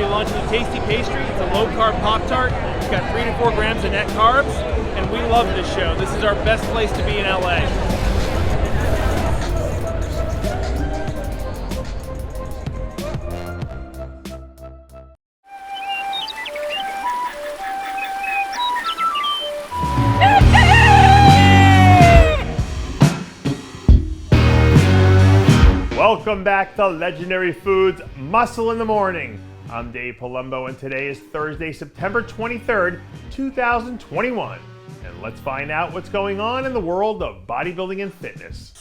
be launching a tasty pastry. It's a low-carb Pop-Tart. It's got 3 to 4 grams of net carbs, and we love this show. This is our best place to be in LA. Welcome back to Legendary Foods Muscle in the Morning. I'm Dave Palumbo, and today is Thursday, September 23rd, 2021. And let's find out what's going on in the world of bodybuilding and fitness.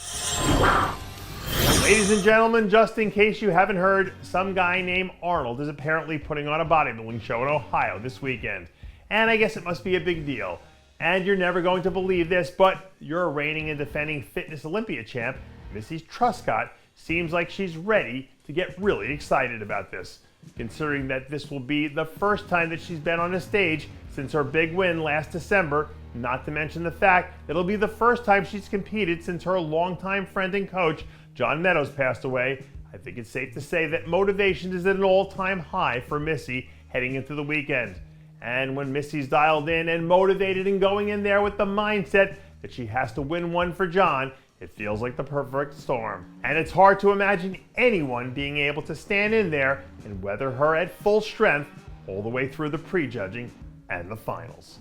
Ladies and gentlemen, just in case you haven't heard, some guy named Arnold is apparently putting on a bodybuilding show in Ohio this weekend. And I guess it must be a big deal. And you're never going to believe this, but your reigning and defending fitness Olympia champ, Missy Truscott, seems like she's ready to get really excited about this, considering that this will be the first time that she's been on a stage since her big win last December, not to mention the fact that it'll be the first time she's competed since her longtime friend and coach, John Meadows, passed away. I think it's safe to say that motivation is at an all-time high for Missy heading into the weekend. And when Missy's dialed in and motivated and going in there with the mindset that she has to win one for John, it feels like the perfect storm. And it's hard to imagine anyone being able to stand in there and weather her at full strength all the way through the prejudging and the finals.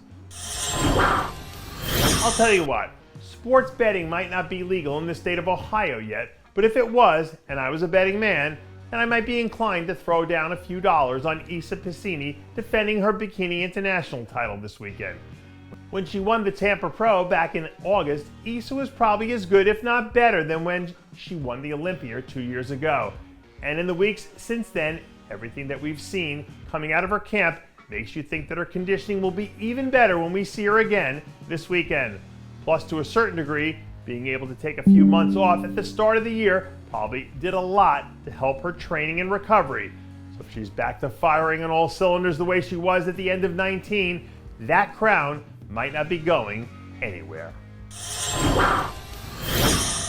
I'll tell you what, sports betting might not be legal in the state of Ohio yet, but if it was, and I was a betting man, then I might be inclined to throw down a few dollars on Pecini defending her Bikini International title this weekend. When she won the Tampa Pro back in August, Issa was probably as good, if not better, than when she won the Olympia 2 years ago. And in the weeks since then, everything that we've seen coming out of her camp makes you think that her conditioning will be even better when we see her again this weekend. Plus, to a certain degree, being able to take a few months off at the start of the year probably did a lot to help her training and recovery. So if she's back to firing on all cylinders the way she was at the end of 19, that crown might not be going anywhere.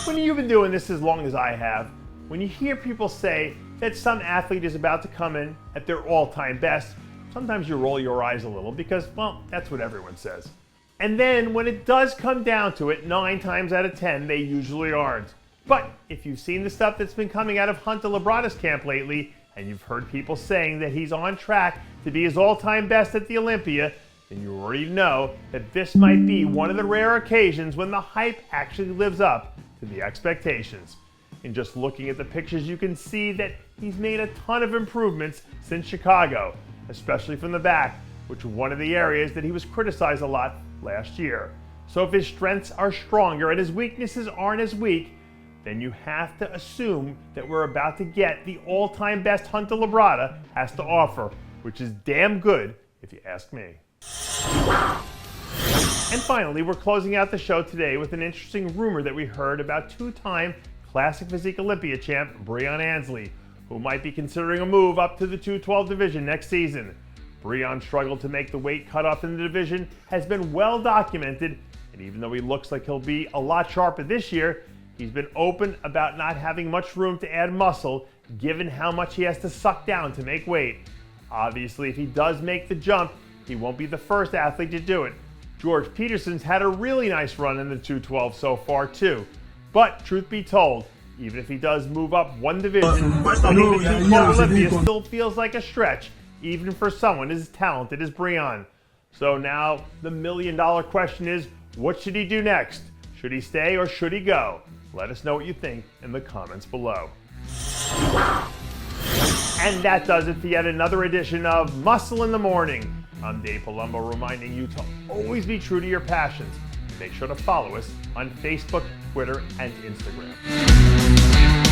When you've been doing this as long as I have, when you hear people say that some athlete is about to come in at their all-time best, sometimes you roll your eyes a little because, well, that's what everyone says. And then when it does come down to it, 9 times out of 10, they usually aren't. But if you've seen the stuff that's been coming out of Hunter Labrada's camp lately, and you've heard people saying that he's on track to be his all-time best at the Olympia, then you already know that this might be one of the rare occasions when the hype actually lives up to the expectations. In just looking at the pictures, you can see that he's made a ton of improvements since Chicago, especially from the back, which was one of the areas that he was criticized a lot last year. So if his strengths are stronger and his weaknesses aren't as weak, then you have to assume that we're about to get the all-time best Hunter Labrada has to offer, which is damn good if you ask me. And finally, we're closing out the show today with an interesting rumor that we heard about 2-time Classic Physique Olympia champ Breon Ansley, who might be considering a move up to the 212 division next season. Breon struggled to make the weight cutoff in the division has been well documented, and even though he looks like he'll be a lot sharper this year, he's been open about not having much room to add muscle given how much he has to suck down to make weight. Obviously, if he does make the jump, he won't be the first athlete to do it. George Peterson's had a really nice run in the 212 so far too. But truth be told, even if he does move up one division, winning the 212 Olympia still feels like a stretch, even for someone as talented as Breon. So now the million-dollar question is, what should he do next? Should he stay or should he go? Let us know what you think in the comments below. And that does it for yet another edition of Muscle in the Morning. I'm Dave Palumbo, reminding you to always be true to your passions. Make sure to follow us on Facebook, Twitter, and Instagram.